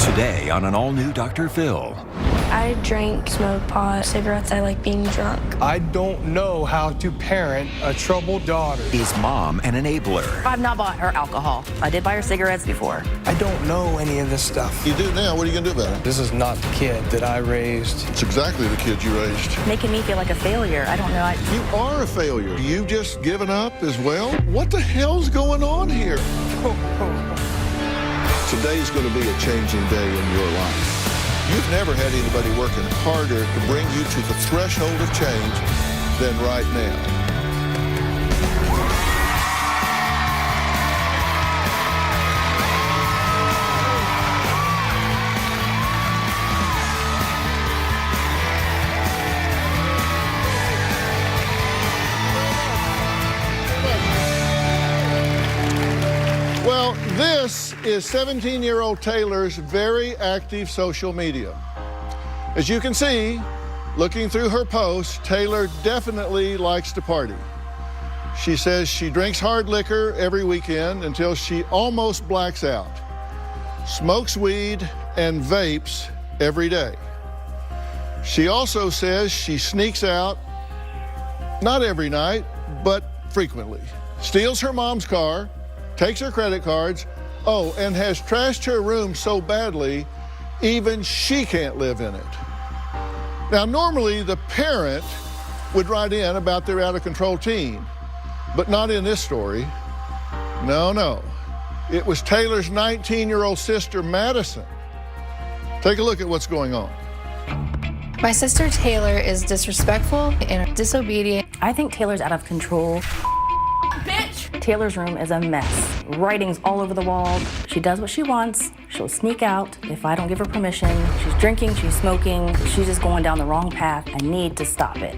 Today on an all-new Dr. Phil. I drink, smoke pot, cigarettes. I like being drunk. I don't know how to parent a troubled daughter. Is mom an enabler? I've not bought her alcohol. I did buy her cigarettes before. I don't know any of this stuff. You do now. What are you going to do about it? This is not the kid that I raised. It's exactly the kid you raised. Making me feel like a failure. I don't know. You are a failure. You just given up as well? What the hell's going on here? Today's going to be a changing day in your life. You've never had anybody working harder to bring you to the threshold of change than right now. Well, this is 17-year-old Taylor's very active social media. As you can see, looking through her posts, Taylor definitely likes to party. She says she drinks hard liquor every weekend until she almost blacks out, smokes weed, and vapes every day. She also says she sneaks out, not every night, but frequently, steals her mom's car, takes her credit cards, and has trashed her room so badly, even she can't live in it. Now, normally the parent would write in about their out-of-control teen, but not in this story. No. It was Taylor's 19-year-old sister, Madison. Take a look at what's going on. My sister Taylor is disrespectful and disobedient. I think Taylor's out of control. Taylor's room is a mess. Writings all over the wall. She does what she wants. She'll sneak out if I don't give her permission. She's drinking, she's smoking. She's just going down the wrong path. I need to stop it.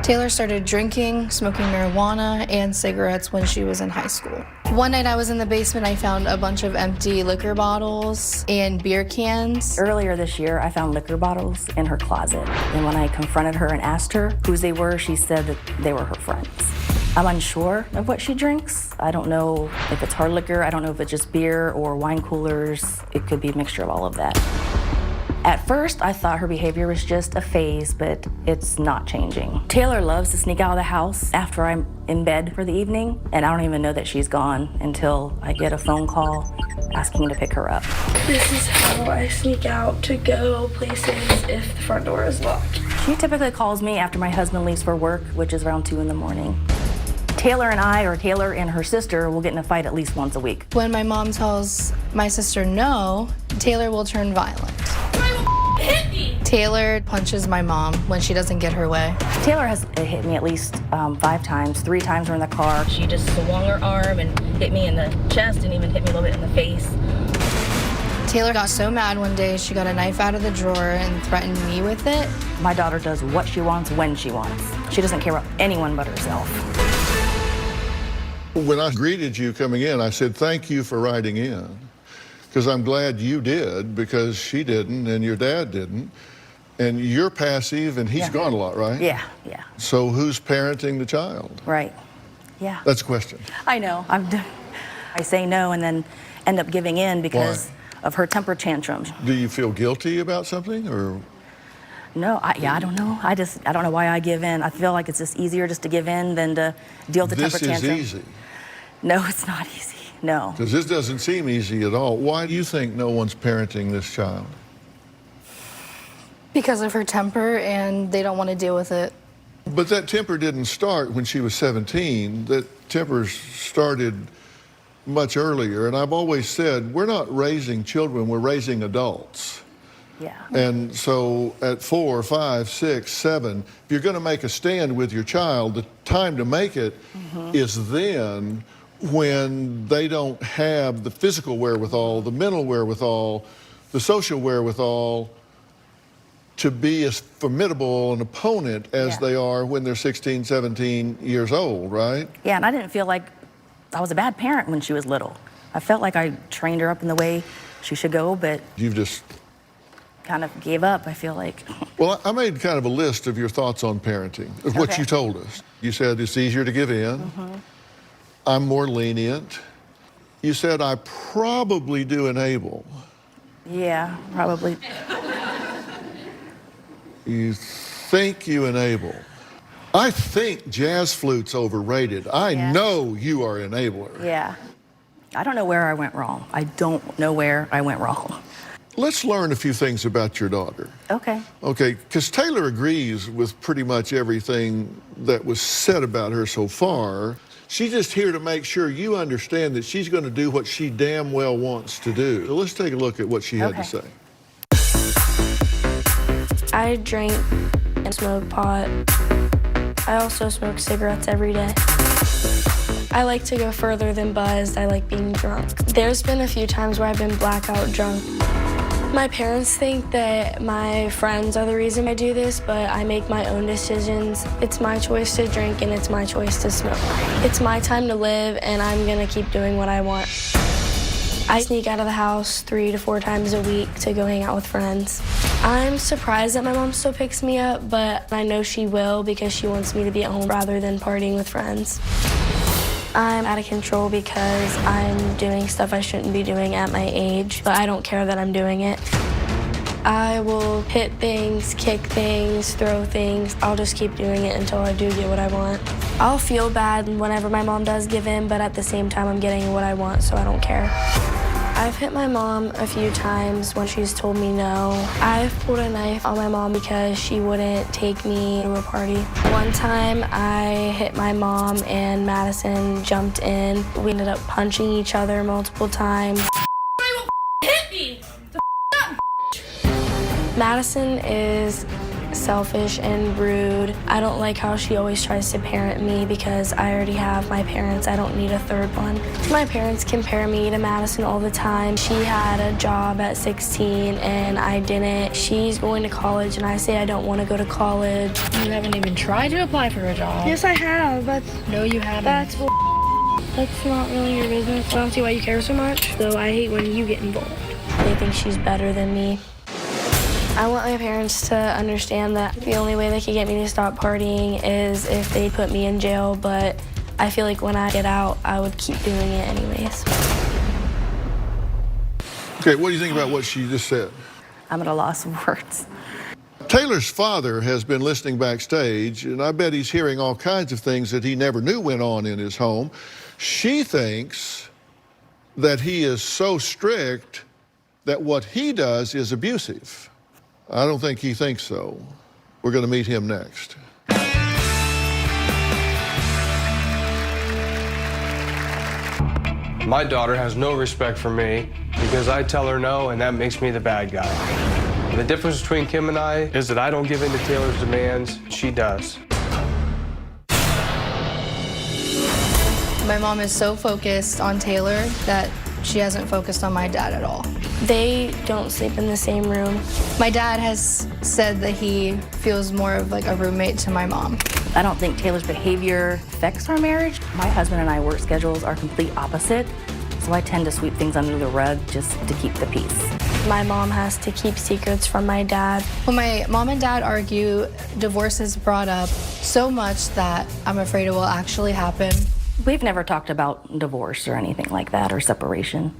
Taylor started drinking, smoking marijuana, and cigarettes when she was in high school. One night I was in the basement, I found a bunch of empty liquor bottles and beer cans. Earlier this year, I found liquor bottles in her closet. And when I confronted her and asked her whose they were, she said that they were her friends. I'm unsure of what she drinks. I don't know if it's hard liquor. I don't know if it's just beer or wine coolers. It could be a mixture of all of that. At first, I thought her behavior was just a phase, but it's not changing. Taylor loves to sneak out of the house after I'm in bed for the evening, and I don't even know that she's gone until I get a phone call asking to pick her up. This is how I sneak out to go places if the front door is locked. She typically calls me after my husband leaves for work, which is around 2 in the morning. Taylor and I, or Taylor and her sister, will get in a fight at least once a week. When my mom tells my sister no, Taylor will turn violent. Hit me! Taylor punches my mom when she doesn't get her way. Taylor has hit me at least 5 times. 3 times we're in the car. She just swung her arm and hit me in the chest and even hit me a little bit in the face. Taylor got so mad one day, she got a knife out of the drawer and threatened me with it. My daughter does what she wants when she wants. She doesn't care about anyone but herself. When I greeted you coming in, I said, thank you for writing in, because I'm glad you did, because she didn't and your dad didn't. And you're passive and he's gone a lot, right? Yeah. So who's parenting the child? Right. Yeah. That's the question. I know. I say no and then end up giving in because of her temper tantrums. Do you feel guilty about something, or? No, I don't know. I don't know why I give in. I feel like it's just easier just to give in than to deal with the temper tantrum. This is easy. No, it's not easy. No. Because this doesn't seem easy at all. Why do you think no one's parenting this child? Because of her temper, and they don't want to deal with it. But that temper didn't start when she was 17. That temper started much earlier. And I've always said, we're not raising children, we're raising adults. Yeah. And so at 4, 5, 6, 7, if you're going to make a stand with your child, the time to make it is then, when they don't have the physical wherewithal, the mental wherewithal, the social wherewithal to be as formidable an opponent as they are when they're 16, 17 years old, right? Yeah, and I didn't feel like I was a bad parent when she was little. I felt like I trained her up in the way she should go, but You've just kind of gave up, I feel like. Well, I made kind of a list of your thoughts on parenting, of what you told us. You said it's easier to give in. I'm more lenient. You said I probably do enable. Yeah, probably. You think you enable. I think jazz flute's overrated. I know you are an enabler. Yeah. I don't know where I went wrong. I don't know where I went wrong. Let's learn a few things about your daughter. Okay. Okay, because Taylor agrees with pretty much everything that was said about her so far. She's just here to make sure you understand that she's going to do what she damn well wants to do. So let's take a look at what she had to say. I drink and smoke pot. I also smoke cigarettes every day. I like to go further than buzzed. I like being drunk. There's been a few times where I've been blackout drunk. My parents think that my friends are the reason I do this, but I make my own decisions. It's my choice to drink and it's my choice to smoke. It's my time to live and I'm gonna keep doing what I want. I sneak out of the house 3 to 4 times a week to go hang out with friends. I'm surprised that my mom still picks me up, but I know she will because she wants me to be at home rather than partying with friends. I'm out of control because I'm doing stuff I shouldn't be doing at my age, but I don't care that I'm doing it. I will hit things, kick things, throw things. I'll just keep doing it until I do get what I want. I'll feel bad whenever my mom does give in, but at the same time, I'm getting what I want, so I don't care. I've hit my mom a few times when she's told me no. I've pulled a knife on my mom because she wouldn't take me to a party. One time I hit my mom and Madison jumped in. We ended up punching each other multiple times. Hit me! Madison is selfish and rude. I don't like how she always tries to parent me because I already have my parents. I don't need a third one. My parents compare me to Madison all the time. She had a job at 16 and I didn't. She's going to college and I say I don't want to go to college. You haven't even tried to apply for a job. Yes, I have. No, you haven't. That's not really your business. I don't see why you care so much. So I hate when you get involved. They think she's better than me. I want my parents to understand that the only way they can get me to stop partying is if they put me in jail, but I feel like when I get out, I would keep doing it anyways. Okay, what do you think about what she just said? I'm at a loss of words. Taylor's father has been listening backstage, and I bet he's hearing all kinds of things that he never knew went on in his home. She thinks that he is so strict that what he does is abusive. I don't think he thinks so. We're going to meet him next. My daughter has no respect for me because I tell her no, and that makes me the bad guy. The difference between Kim and I is that I don't give in to Taylor's demands. She does. My mom is so focused on Taylor that she hasn't focused on my dad at all. They don't sleep in the same room. My dad has said that he feels more of like a roommate to my mom. I don't think Taylor's behavior affects our marriage. My husband and I work schedules are complete opposite, so I tend to sweep things under the rug just to keep the peace. My mom has to keep secrets from my dad. When my mom and dad argue, divorce is brought up so much that I'm afraid it will actually happen. We've never talked about divorce or anything like that, or separation.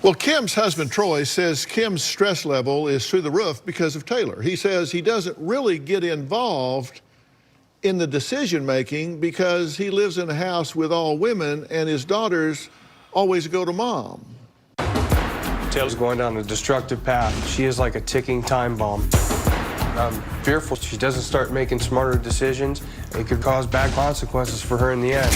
Well, Kim's husband, Troy, says Kim's stress level is through the roof because of Taylor. He says he doesn't really get involved in the decision-making because he lives in a house with all women and his daughters always go to mom. Taylor's going down a destructive path. She is like a ticking time bomb. I'm fearful she doesn't start making smarter decisions. It could cause bad consequences for her in the end.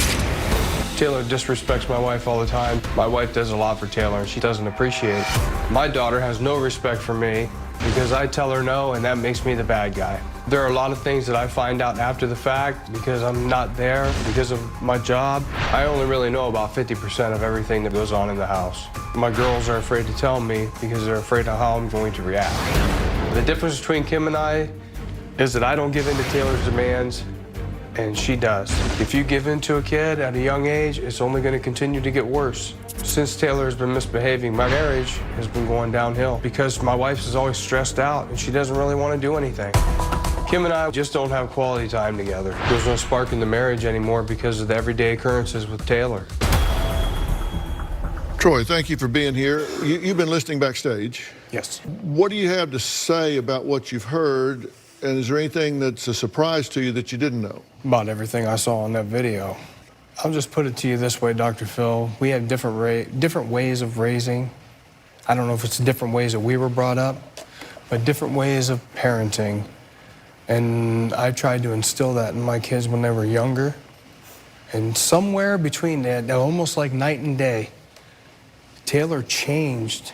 Taylor disrespects my wife all the time. My wife does a lot for Taylor, and she doesn't appreciate it. My daughter has no respect for me because I tell her no, and that makes me the bad guy. There are a lot of things that I find out after the fact because I'm not there, because of my job. I only really know about 50% of everything that goes on in the house. My girls are afraid to tell me because they're afraid of how I'm going to react. The difference between Kim and I is that I don't give in to Taylor's demands, and she does. If you give in to a kid at a young age, it's only going to continue to get worse. Since Taylor has been misbehaving, my marriage has been going downhill because my wife is always stressed out and she doesn't really want to do anything. Kim and I just don't have quality time together. There's no spark in the marriage anymore because of the everyday occurrences with Taylor. Troy, thank you for being here. You've been listening backstage. Yes. What do you have to say about what you've heard, and is there anything that's a surprise to you that you didn't know? About everything I saw in that video. I'll just put it to you this way, Dr. Phil. We have different ways of raising. I don't know if it's different ways that we were brought up, but different ways of parenting. And I tried to instill that in my kids when they were younger. And somewhere between that, almost like night and day, Taylor changed.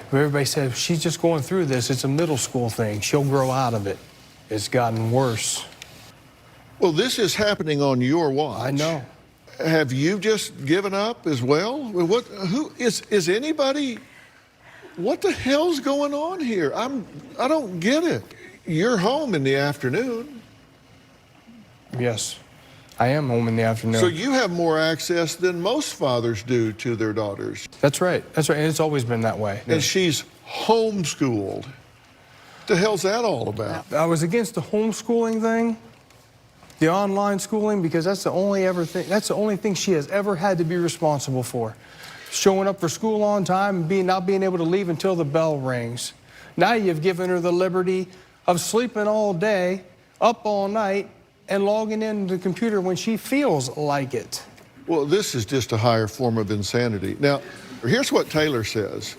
Everybody said, she's just going through this. It's a middle school thing. She'll grow out of it. It's gotten worse. Well, this is happening on your watch. I know. Have you just given up as well? Who is anybody? What the hell's going on here? I don't get it. You're home in the afternoon. Yes, I am home in the afternoon. So you have more access than most fathers do to their daughters. That's right. That's right. And it's always been that way. And she's homeschooled. What the hell's that all about? I was against the homeschooling thing, the online schooling, because that's the only thing she has ever had to be responsible for. Showing up for school on time and not being able to leave until the bell rings. Now you've given her the liberty of sleeping all day, up all night, and logging into the computer when she feels like it. Well, this is just a higher form of insanity. Now, here's what Taylor says.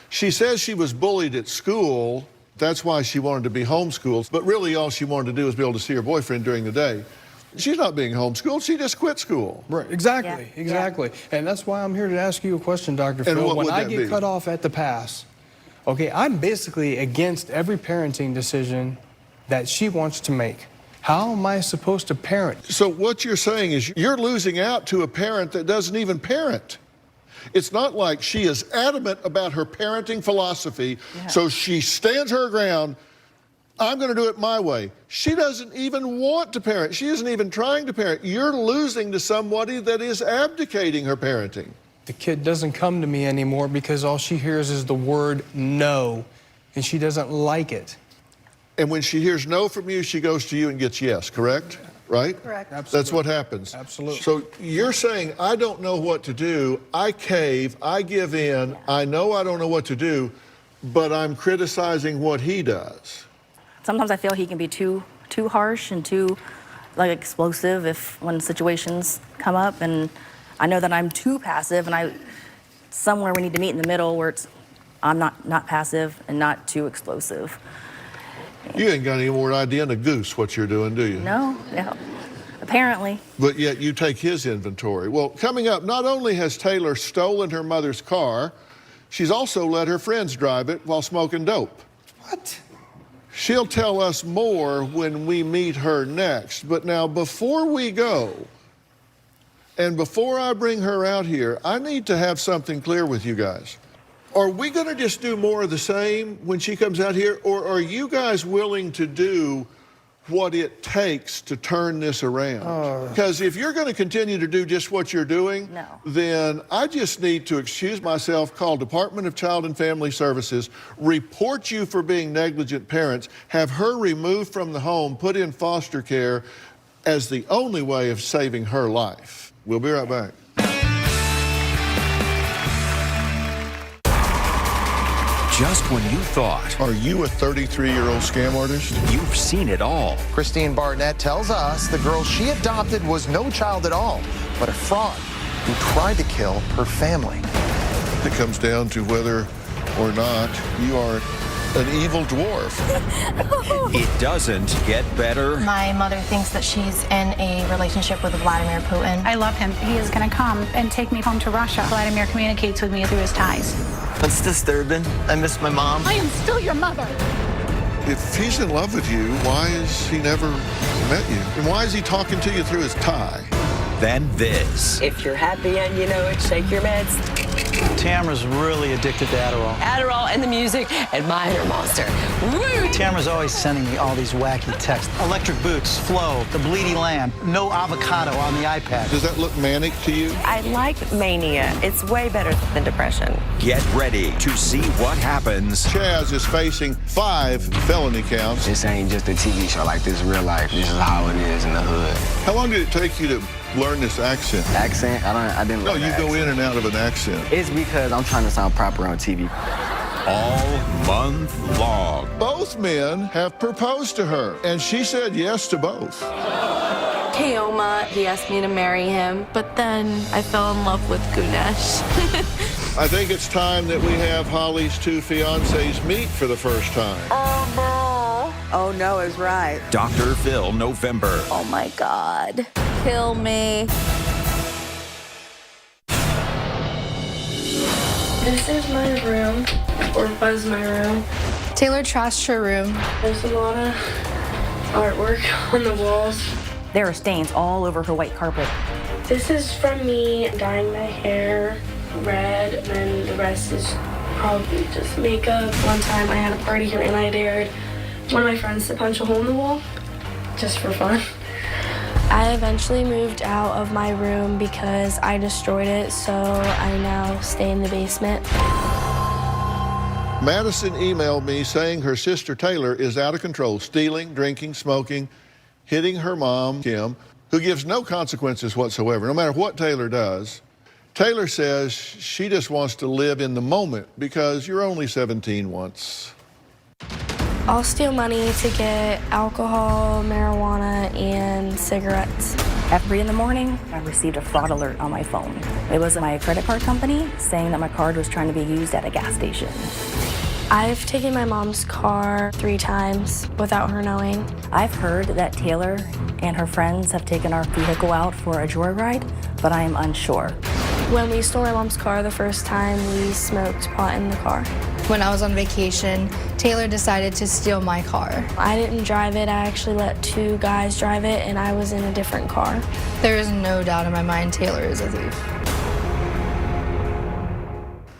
She says she was bullied at school. That's why she wanted to be homeschooled. But really, all she wanted to do was be able to see her boyfriend during the day. She's not being homeschooled. She just quit school. Right, exactly, Yeah. exactly. And that's why I'm here to ask you a question, Dr. And Phil. what When would I that get be? cut off at the pass, okay, I'm basically against every parenting decision that she wants to make. How am I supposed to parent? So what you're saying is you're losing out to a parent that doesn't even parent. It's not like she is adamant about her parenting philosophy, so she stands her ground. I'm going to do it my way. She doesn't even want to parent. She isn't even trying to parent. You're losing to somebody that is abdicating her parenting. The kid doesn't come to me anymore because all she hears is the word no, and she doesn't like it. And when she hears no from you, she goes to you and gets yes, correct? Right? Correct. That's what happens. Absolutely. So you're saying, I don't know what to do. I cave. I give in. I know I don't know what to do, but I'm criticizing what he does. Sometimes I feel he can be too harsh and too explosive when situations come up, and I know that I'm too passive, and somewhere we need to meet in the middle where I'm not passive and not too explosive. You ain't got any more idea than a goose what you're doing, do you? No, yeah, apparently. But yet you take his inventory. Well, coming up, not only has Taylor stolen her mother's car, she's also let her friends drive it while smoking dope. What? She'll tell us more when we meet her next. But now, before we go, and before I bring her out here, I need to have something clear with you guys. Are we going to just do more of the same when she comes out here, or are you guys willing to do what it takes to turn this around? Because if you're going to continue to do just what you're doing, then I just need to excuse myself, call Department of Child and Family Services, report you for being negligent parents, have her removed from the home, put in foster care as the only way of saving her life. We'll be right back. Just when you thought Are you a 33-year-old scam artist? you've seen it all, Christine Barnett tells us the girl she adopted was no child at all, but a fraud who tried to kill her family. It comes down to whether or not you are an evil dwarf. it doesn't get better. My mother thinks that she's in a relationship with Vladimir Putin. I love him. He is going to come and take me home to Russia. Vladimir communicates with me through his ties. That's disturbing. I miss my mom. I am still your mother. If he's in love with you, why has he never met you? And why is he talking to you through his tie? Then this. If you're happy and you know it, shake your meds. Tamara's really addicted to Adderall. Adderall and the music and my inner monster. Woo! Tamara's always sending me all these wacky texts. Electric boots, Flo, the bleedy lamb, no avocado on the iPad. Does that look manic to you? I like mania. It's way better than depression. Get ready to see what happens. Chaz is facing 5 felony counts. This ain't just a TV show, like this is real life. This is how it is in the hood. How long did it take you to learn this accent? Accent? I didn't No, learn you the go accent. in and out of an accent. It's because I'm trying to sound proper on TV. All month long. Both men have proposed to her, and she said yes to both. Keoma, he asked me to marry him, but then I fell in love with Gunesh. I think it's time that we have Holly's two fiancés meet for the first time. Oh, no. Oh, no is right. Dr. Phil, November. Oh, my God. Kill me. This is my room, or was my room. Taylor trashed her room. There's a lot of artwork on the walls. There are stains all over her white carpet. This is from me dyeing my hair red, and then the rest is probably just makeup. One time I had a party here and I dared one of my friends to punch a hole in the wall, just for fun. I eventually moved out of my room because I destroyed it, so I now stay in the basement. Madison emailed me saying her sister Taylor is out of control, stealing, drinking, smoking, hitting her mom, Kim, who gives no consequences whatsoever, no matter what Taylor does. Taylor says she just wants to live in the moment because you're only 17 once. I'll steal money to get alcohol, marijuana, and cigarettes. At 3 in the morning, I received a fraud alert on my phone. It was my credit card company saying that my card was trying to be used at a gas station. I've taken my mom's car 3 times without her knowing. I've heard that Taylor and her friends have taken our vehicle out for a joyride, but I am unsure. When we stole my mom's car the first time, we smoked pot in the car. When I was on vacation, Taylor decided to steal my car. I didn't drive it. I actually let 2 guys drive it, and I was in a different car. There is no doubt in my mind Taylor is a thief.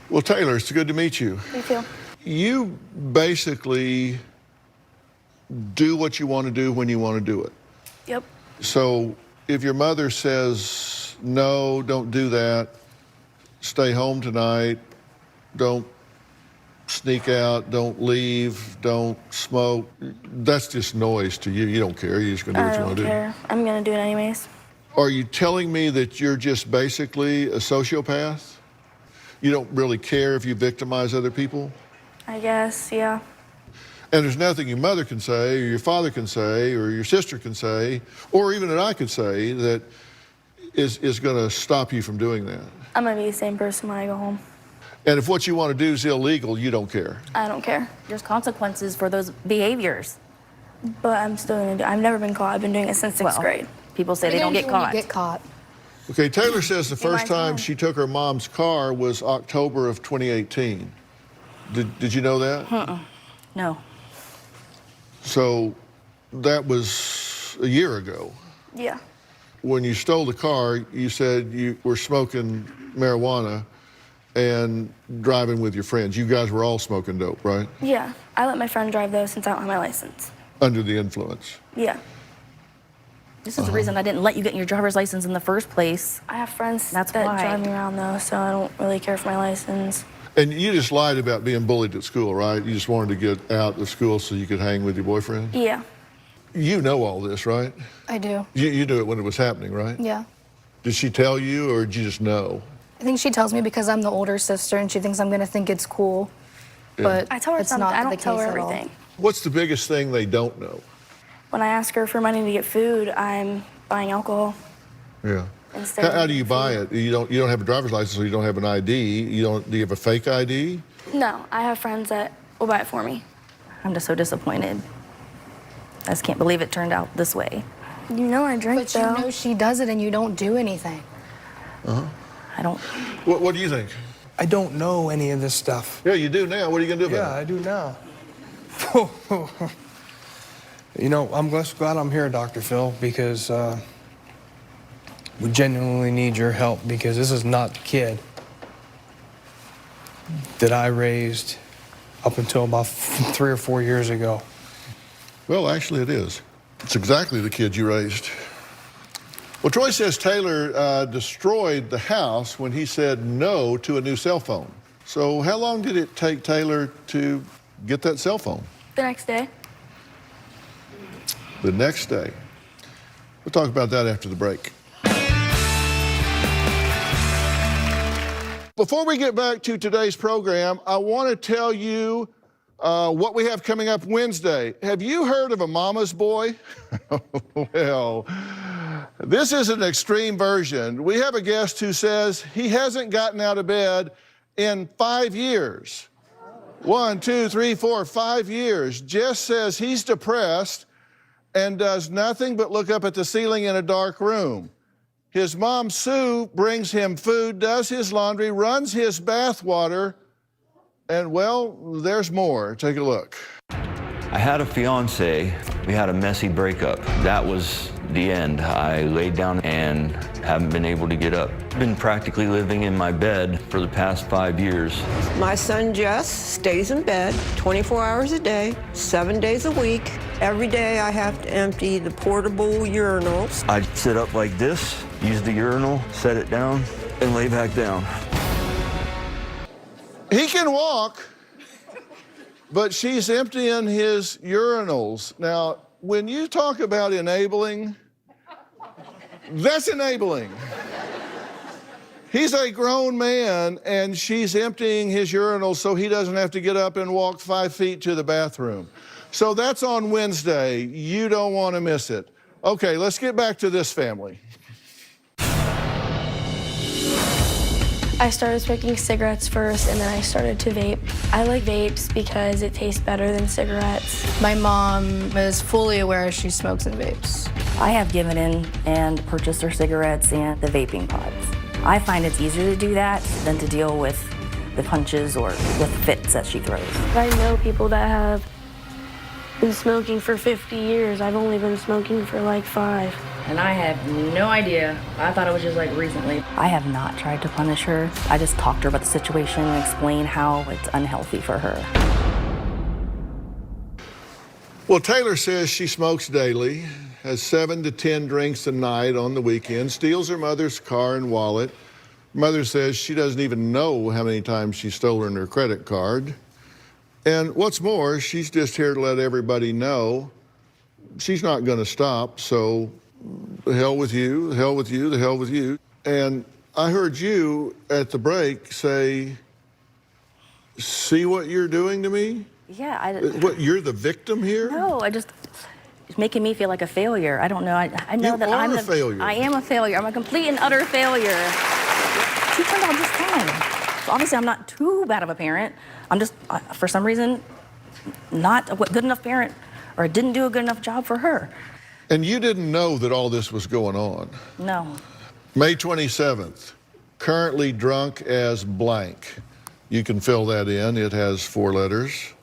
Well, Taylor, it's good to meet you. Me too. You basically do what you want to do when you want to do it. Yep. So if your mother says, no, don't do that, stay home tonight, don't sneak out, don't leave, don't smoke, that's just noise to you. You don't care. You're just going to do what you want to do. I don't care. I'm going to do it anyways. Are you telling me that you're just basically a sociopath? You don't really care if you victimize other people? I guess, yeah. And there's nothing your mother can say, or your father can say, or your sister can say, or even that I could say that is going to stop you from doing that. I'm going to be the same person when I go home. And if what you want to do is illegal, you don't care. I don't care. There's consequences for those behaviors. But I'm still going to do it. I've never been caught. I've been doing it since 6th grade. People say they don't get caught. Get caught. Okay, Taylor says the first time she took her mom's car was October of 2018. Did you know that? No. So that was a year ago. Yeah. When you stole the car, you said you were smoking marijuana and driving with your friends. You guys were all smoking dope, right? Yeah. I let my friend drive, though, since I don't have my license. Under the influence. Yeah. This is the reason I didn't let you get your driver's license in the first place. I have friends That's that why. drive me around, though, so I don't really care for my license. And you just lied about being bullied at school, right? You just wanted to get out of school so you could hang with your boyfriend? Yeah. You know all this, right? I do. You knew it when it was happening, right? Yeah. Did she tell you, or did you just know? I think she tells me because I'm the older sister and she thinks I'm going to think it's cool. Yeah. But I tell her it's something. not I the don't tell her case at all. everything. What's the biggest thing they don't know? When I ask her for money to get food, I'm buying alcohol. Yeah. Instead How of do you buy it? You don't have a driver's license, so you don't have an ID. Do you have a fake ID? No, I have friends that will buy it for me. I'm just so disappointed. I just can't believe it turned out this way. You know I drink, But though. you know she does it and you don't do anything. I don't. What do you think? I don't know any of this stuff. Yeah, you do now. What are you going to do Yeah, about I do now. You know, I'm just glad I'm here, Dr. Phil, because we genuinely need your help, because this is not the kid that I raised up until about 3 or 4 years ago. Well, actually, it is. It's exactly the kid you raised. Well, Troy says Taylor destroyed the house when he said no to a new cell phone. So how long did it take Taylor to get that cell phone? The next day. The next day. We'll talk about that after the break. Before we get back to today's program, I want to tell you what we have coming up Wednesday. Have you heard of a mama's boy? Well, this is an extreme version. We have a guest who says he hasn't gotten out of bed in 5 years. 1, 2, 3, 4, 5 years. Jess says he's depressed and does nothing but look up at the ceiling in a dark room. His mom, Sue, brings him food, does his laundry, runs his bath water, and, well, there's more. Take a look. I had a fiance. We had a messy breakup. That was the end. I laid down and haven't been able to get up. I've been practically living in my bed for the past 5 years. My son Jess stays in bed 24 hours a day, 7 days a week. Every day I have to empty the portable urinals. I sit up like this, use the urinal, set it down, and lay back down. He can walk, but she's emptying his urinals. Now, when you talk about enabling, that's enabling. He's a grown man, and she's emptying his urinals so he doesn't have to get up and walk 5 feet to the bathroom. So that's on Wednesday. You don't want to miss it. Okay, let's get back to this family. I started smoking cigarettes first, and then I started to vape. I like vapes because it tastes better than cigarettes. My mom is fully aware she smokes and vapes. I have given in and purchased her cigarettes and the vaping pods. I find it's easier to do that than to deal with the punches or with fits that she throws. I know people that have been smoking for 50 years. I've only been smoking for like 5. And I have no idea. I thought it was just like recently. I have not tried to punish her. I just talked to her about the situation and explained how it's unhealthy for her. Well, Taylor says she smokes daily, has 7 to 10 drinks a night on the weekend, steals her mother's car and wallet. Mother says she doesn't even know how many times she's stolen her credit card. And what's more, she's just here to let everybody know she's not going to stop, so the hell with you, the hell with you, the hell with you. And I heard you at the break say, see what you're doing to me? Yeah. What, you're the victim here? No, it's making me feel like a failure. I don't know. I know that I'm a failure. I am a failure. I'm a complete and utter failure. She turned out just fine. So obviously I'm not too bad of a parent. I'm just, for some reason, not a good enough parent, or didn't do a good enough job for her. And you didn't know that all this was going on? No. May 27th, currently drunk as blank. You can fill that in, it has 4 letters.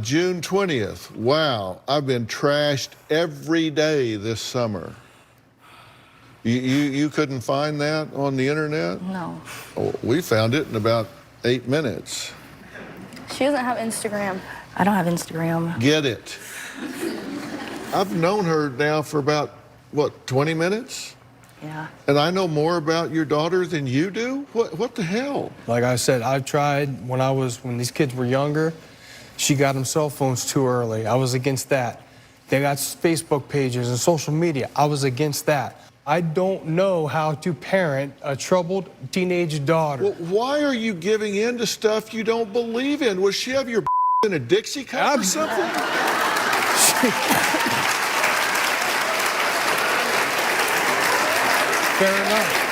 June 20th, wow, I've been trashed every day this summer. You couldn't find that on the internet? No. Oh, we found it in about 8 minutes. She doesn't have Instagram. I don't have Instagram. Get it. I've known her now for about, 20 minutes? Yeah. And I know more about your daughter than you do? What the hell? Like I said, I've tried when these kids were younger. She got them cell phones too early. I was against that. They got Facebook pages and social media. I was against that. I don't know how to parent a troubled teenage daughter. Well, why are you giving in to stuff you don't believe in? Will she have your in a Dixie cup or something?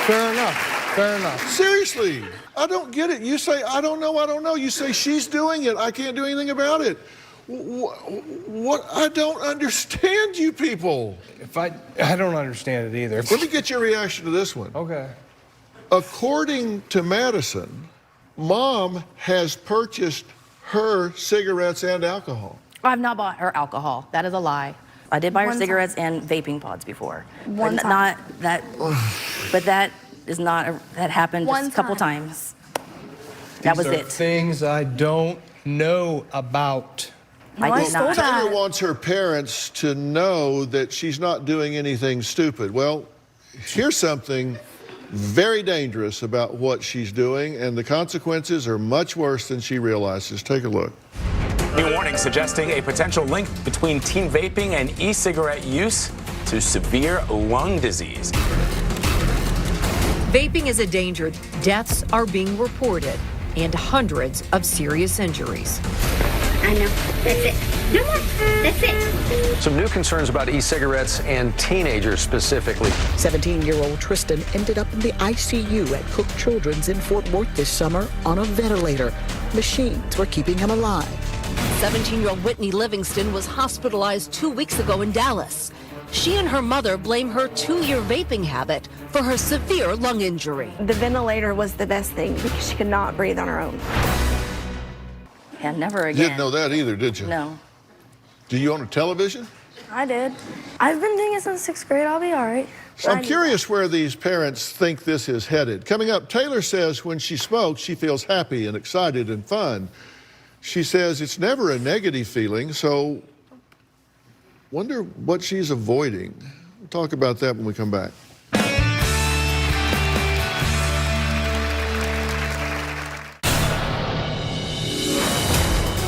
Fair enough. Seriously, I don't get it. You say, I don't know. You say, she's doing it. I can't do anything about it. What? I don't understand you people. I don't understand it either. Let me get your reaction to this one. Okay. According to Madison, Mom has purchased her cigarettes and alcohol. I've not bought her alcohol. That is a lie. I did buy her cigarettes and vaping pods before. One time. Not that, but that is not, that happened just a couple times. That was it. Things I don't know about. I did not. Taylor wants her parents to know that she's not doing anything stupid. Well, here's something very dangerous about what she's doing, and the consequences are much worse than she realizes. Take a look. New warning suggesting a potential link between teen vaping and e-cigarette use to severe lung disease. Vaping is a danger. Deaths are being reported and hundreds of serious injuries. I know. That's it. No more. That's it. Some new concerns about e-cigarettes and teenagers specifically. 17-year-old Tristan ended up in the ICU at Cook Children's in Fort Worth this summer on a ventilator. Machines were keeping him alive. 17-year-old Whitney Livingston was hospitalized 2 weeks ago in Dallas. She and her mother blame her 2-year vaping habit for her severe lung injury. The ventilator was the best thing because she could not breathe on her own. Yeah, never again. You didn't know that either, did you? No. Do you own a television? I did. I've been doing it since 6th grade. I'll be all right. So I'm curious where these parents think this is headed. Coming up, Taylor says when she smokes, she feels happy and excited and fun. She says it's never a negative feeling, so wonder what she's avoiding. We'll talk about that when we come back.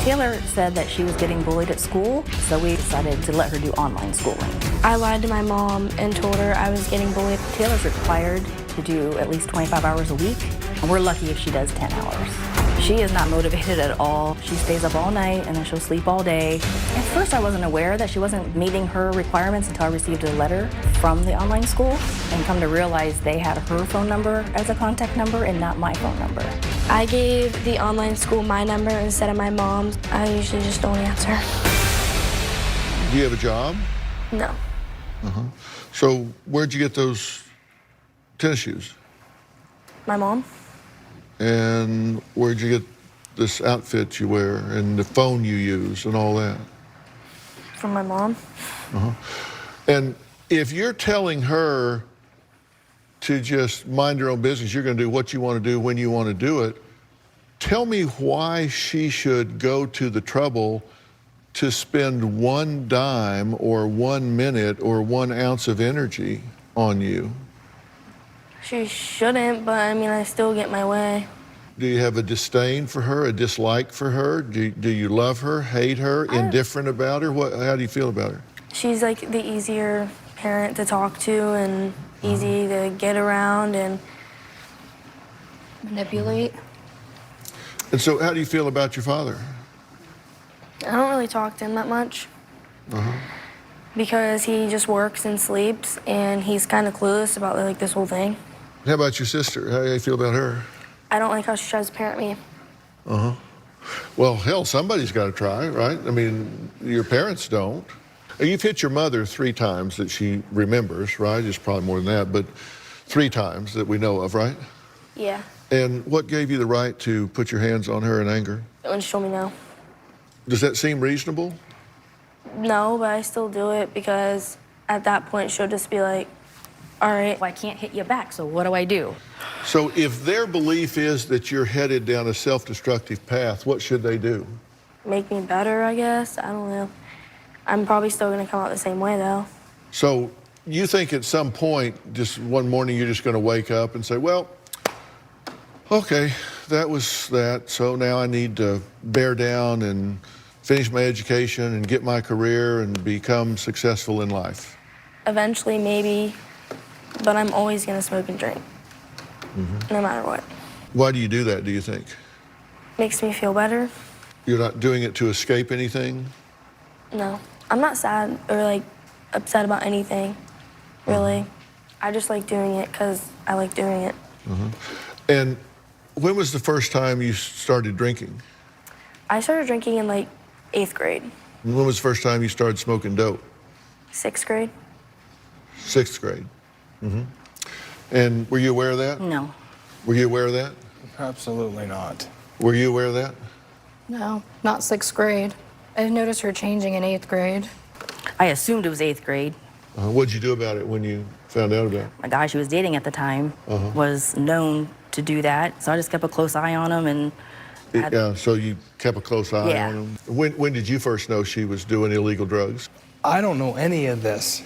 Taylor said that she was getting bullied at school, so we decided to let her do online schooling. I lied to my mom and told her I was getting bullied. Taylor's required to do at least 25 hours a week, and we're lucky if she does 10 hours. She is not motivated at all. She stays up all night and then she'll sleep all day. At first I wasn't aware that she wasn't meeting her requirements until I received a letter from the online school and come to realize they had her phone number as a contact number and not my phone number. I gave the online school my number instead of my mom's. I usually just don't answer. Do you have a job? No. So where'd you get those tennis shoes? My mom. And where'd you get this outfit you wear and the phone you use and all that? From my mom. And if you're telling her to just mind her own business, you're going to do what you want to do when you want to do it, tell me why she should go to the trouble to spend 1 dime or 1 minute or 1 ounce of energy on you. She shouldn't, but I mean, I still get my way. Do you have a disdain for her, a dislike for her? Do you love her, hate her, indifferent about her? How do you feel about her? She's like the easier parent to talk to and easy to get around and manipulate. And so how do you feel about your father? I don't really talk to him that much because he just works and sleeps and he's kind of clueless about like this whole thing. How about your sister? How do you feel about her? I don't like how she tries to parent me. Well, hell, somebody's got to try, right? I mean, your parents don't. You've hit your mother 3 times that she remembers, right? It's probably more than that, but 3 times that we know of, right? Yeah. And what gave you the right to put your hands on her in anger? When she told me no. Does that seem reasonable? No, but I still do it because at that point she'll just be like, all right. Well, I can't hit you back, so what do I do? So if their belief is that you're headed down a self-destructive path, what should they do? Make me better, I guess. I don't know. I'm probably still going to come out the same way, though. So you think at some point, just one morning, you're just going to wake up and say, well, okay, that was that. So now I need to bear down and finish my education and get my career and become successful in life? Eventually, maybe, but I'm always going to smoke and drink, no matter what. Why do you do that, do you think? Makes me feel better. You're not doing it to escape anything? No. I'm not sad or, like, upset about anything, really. I just like doing it because I like doing it. And when was the first time you started drinking? I started drinking in, like, 8th grade. And when was the first time you started smoking dope? 6th grade. 6th grade. And were you aware of that? No. Were you aware of that? Absolutely not. Were you aware of that? No, not 6th grade. I noticed her changing in 8th grade. I assumed it was 8th grade. What'd you do about it when you found out about it? My guy she was dating at the time was known to do that, so I just kept a close eye on him and... Yeah, so you kept a close eye on him. When did you first know she was doing illegal drugs? I don't know any of this.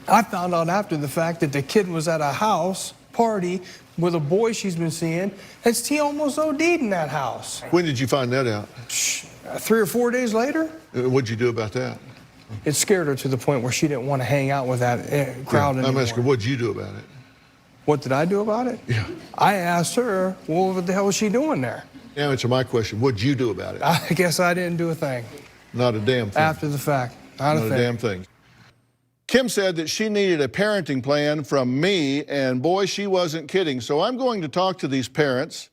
I found out after the fact that the kid was at a house party with a boy she's been seeing, and he almost OD'd in that house. When did you find that out? 3 or 4 days later. What'd you do about that? It scared her to the point where she didn't want to hang out with that crowd anymore. I'm asking, what'd you do about it? What did I do about it? Yeah. I asked her, well, what the hell was she doing there? Now answer my question. What'd you do about it? I guess I didn't do a thing. Not a damn thing. After the fact. Not a thing. Damn thing. Kim said that she needed a parenting plan from me, and boy, she wasn't kidding. So I'm going to talk to these parents.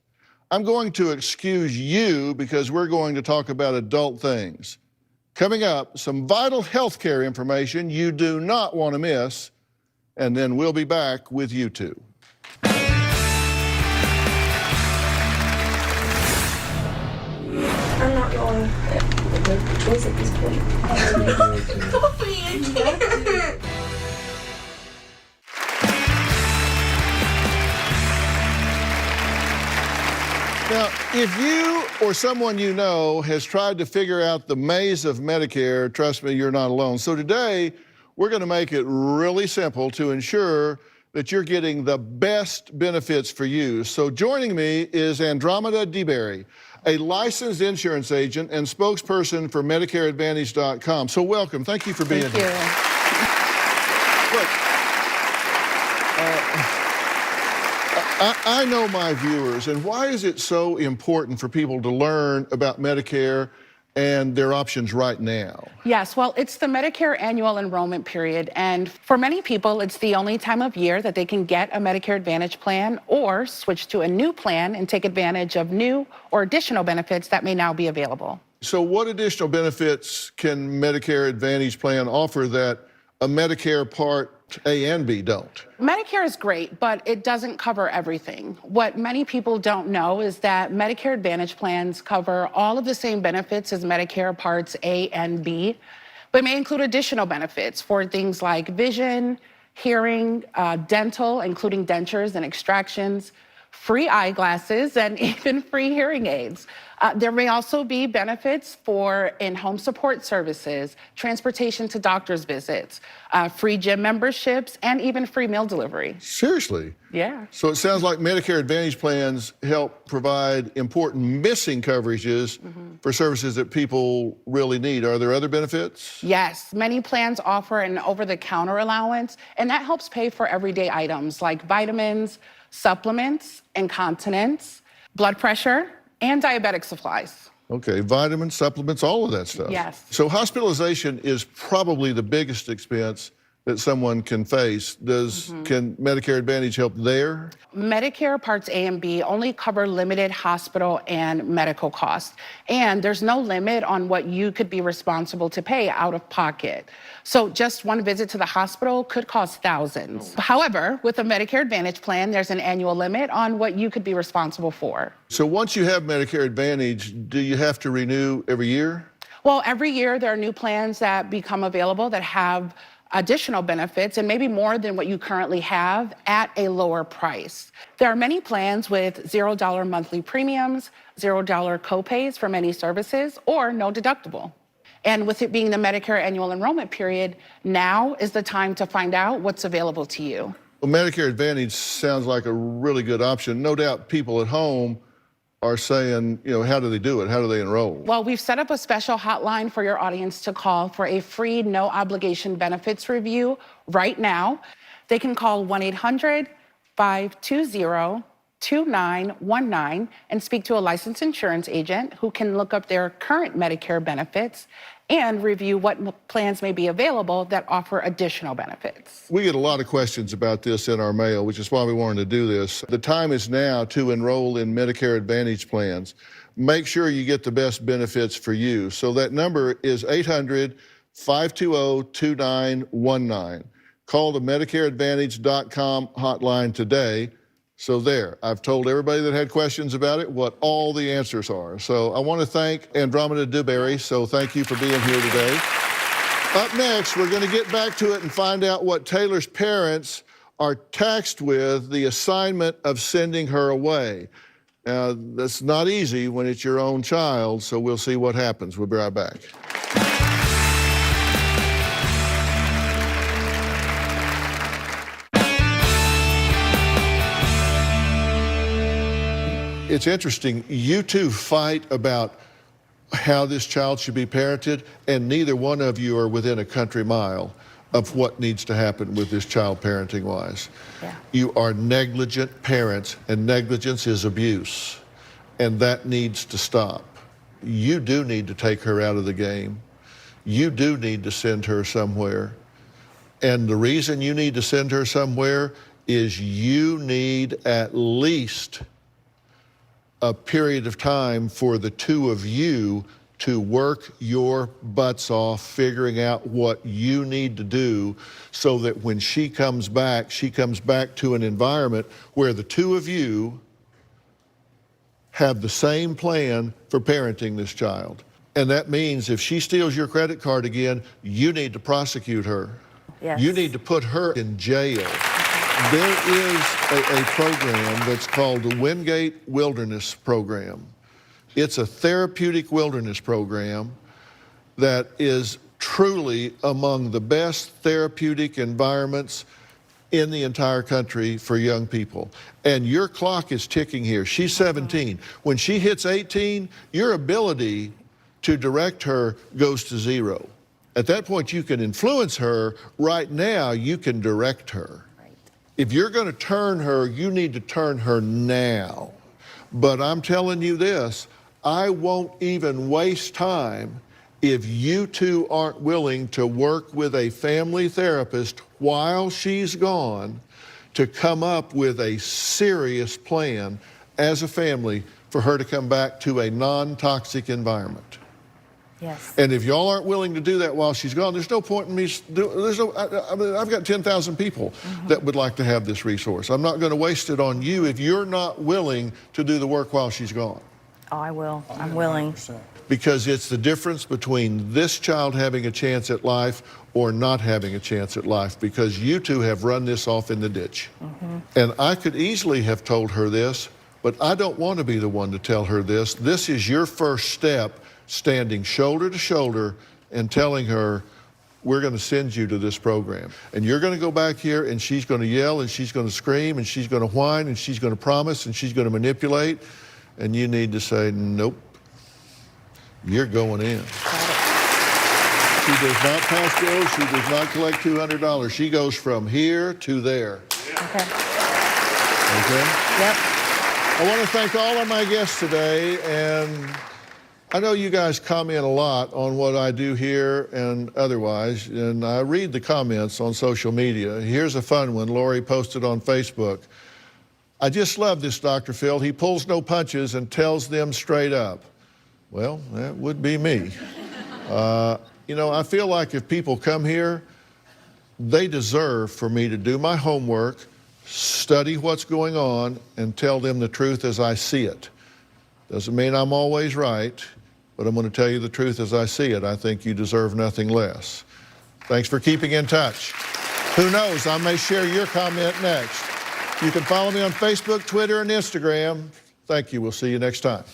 I'm going to excuse you because we're going to talk about adult things. Coming up, some vital health care information you do not want to miss, and then we'll be back with you two. I'm not going to make the choice at this point. Now, if you or someone you know has tried to figure out the maze of Medicare, trust me, you're not alone. So today, we're going to make it really simple to ensure that you're getting the best benefits for you. So joining me is Andromeda DeBerry, a licensed insurance agent and spokesperson for MedicareAdvantage.com. So welcome. Thank you for being here. Look, I know my viewers, and why is it so important for people to learn about Medicare and their options right now? Yes, well, it's the Medicare annual enrollment period, and for many people, it's the only time of year that they can get a Medicare Advantage plan or switch to a new plan and take advantage of new or additional benefits that may now be available. So what additional benefits can Medicare Advantage plan offer that a Medicare Part A and B don't? Medicare is great, but it doesn't cover everything. What many people don't know is that Medicare Advantage plans cover all of the same benefits as Medicare Parts A and B, but may include additional benefits for things like vision, hearing, dental, including dentures and extractions, free eyeglasses, and even free hearing aids. There may also be benefits for in-home support services, transportation to doctor's visits, free gym memberships, and even free meal delivery. Seriously? Yeah. So it sounds like Medicare Advantage plans help provide important missing coverages for services that people really need. Are there other benefits? Yes, many plans offer an over-the-counter allowance, and that helps pay for everyday items like vitamins, supplements, incontinence, blood pressure, and diabetic supplies. Okay, vitamins, supplements, all of that stuff. Yes. So hospitalization is probably the biggest expense that someone can face. Can Medicare Advantage help there? Medicare Parts A and B only cover limited hospital and medical costs, and there's no limit on what you could be responsible to pay out of pocket. So just one visit to the hospital could cost thousands. However, with a Medicare Advantage plan, there's an annual limit on what you could be responsible for. So once you have Medicare Advantage, do you have to renew every year? Well, every year there are new plans that become available that have additional benefits and maybe more than what you currently have at a lower price. There are many plans with $0 monthly premiums, $0 copays for many services, or no deductible. And with it being the Medicare annual enrollment period, now is the time to find out what's available to you. Well, Medicare Advantage sounds like a really good option. No doubt people at home are saying, you know, how do they do it? How do they enroll? Well, we've set up a special hotline for your audience to call for a free, no obligation benefits review right now. They can call 1-800-520-2919 and speak to a licensed insurance agent who can look up their current Medicare benefits and review what plans may be available that offer additional benefits. We get a lot of questions about this in our mail, which is why we wanted to do this. The time is now to enroll in Medicare Advantage plans. Make sure you get the best benefits for you. So that number is 800-520-2919. Call the MedicareAdvantage.com hotline today. So there, I've told everybody that had questions about it what all the answers are. So I want to thank Andromeda DeBerry, so thank you for being here today. Up next, we're going to get back to it and find out what Taylor's parents are taxed with the assignment of sending her away. Now, that's not easy when it's your own child, so we'll see what happens. We'll be right back. It's interesting, you two fight about how this child should be parented, and neither one of you are within a country mile of what needs to happen with this child parenting-wise. Yeah. You are negligent parents, and negligence is abuse, and that needs to stop. You do need to take her out of the game. You do need to send her somewhere. And the reason you need to send her somewhere is you need at least a period of time for the two of you to work your butts off figuring out what you need to do so that when she comes back to an environment where the two of you have the same plan for parenting this child. And that means if she steals your credit card again, you need to prosecute her. Yes. You need to put her in jail. There is a program that's called the Wingate Wilderness Program. It's a therapeutic wilderness program that is truly among the best therapeutic environments in the entire country for young people. And your clock is ticking here. She's 17. When she hits 18, your ability to direct her goes to zero. At that point, you can influence her. Right now, you can direct her. If you're going to turn her, you need to turn her now. But I'm telling you this, I won't even waste time if you two aren't willing to work with a family therapist while she's gone to come up with a serious plan as a family for her to come back to a non-toxic environment. Yes. And if y'all aren't willing to do that while she's gone, there's no point in me. I've got 10,000 people that would like to have this resource. I'm not going to waste it on you if you're not willing to do the work while she's gone. Oh, I will. I'm willing. Because it's the difference between this child having a chance at life or not having a chance at life, because you two have run this off in the ditch. And I could easily have told her this, but I don't want to be the one to tell her this. This is your first step, standing shoulder to shoulder and telling her, we're going to send you to this program. And you're going to go back here and she's going to yell and she's going to scream and she's going to whine and she's going to promise and she's going to manipulate. And you need to say, nope, you're going in. She does not pass go. She does not collect $200. She goes from here to there. Okay. Okay? Yep. I want to thank all of my guests today, and I know you guys comment a lot on what I do here and otherwise, and I read the comments on social media. Here's a fun one Lori posted on Facebook. I just love this Dr. Phil. He pulls no punches and tells them straight up. Well, that would be me. You know, I feel like if people come here, they deserve for me to do my homework, study what's going on, and tell them the truth as I see it. Doesn't mean I'm always right, but I'm going to tell you the truth as I see it. I think you deserve nothing less. Thanks for keeping in touch. Who knows, I may share your comment next. You can follow me on Facebook, Twitter, and Instagram. Thank you. We'll see you next time.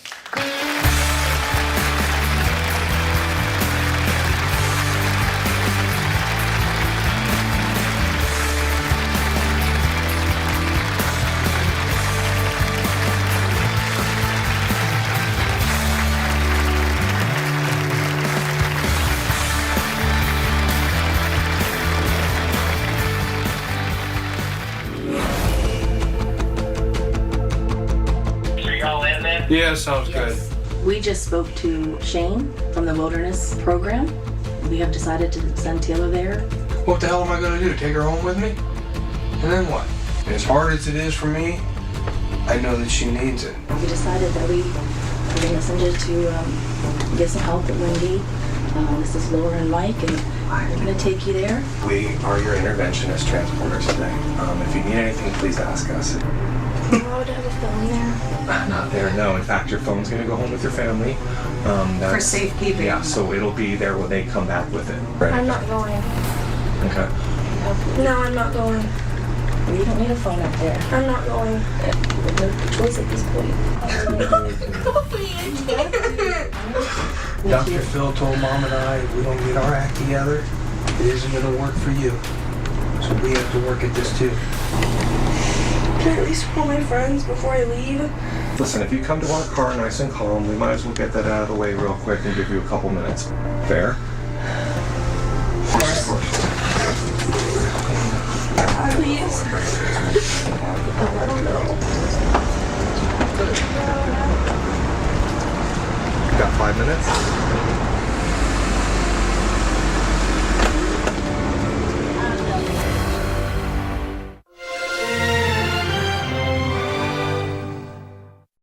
Yeah, sounds good. We just spoke to Shane from the Wilderness Program. We have decided to send Taylor there. What the hell am I going to do? Take her home with me? And then what? As hard as it is for me, I know that she needs it. We decided that we're going to send her to get some help at Wendy. This is Laura and Mike, and we're going to take you there. We are your interventionist transporters today. If you need anything, please ask us. Am I allowed to have a phone there? Not there, no. In fact, your phone's going to go home with your family. For safekeeping. Yeah, so it'll be there when they come back with it. Right? I'm not going. Okay. No, I'm not going. You don't need a phone up there. I'm not going. No choice at this point. Dr. Phil told Mom and I we don't get our act together, it isn't going to work for you. So we have to work at this too. Can I at least call my friends before I leave? Listen, if you come to our car nice and calm, we might as well get that out of the way real quick and give you a couple minutes. Fair? Of course. Please. Got 5 minutes?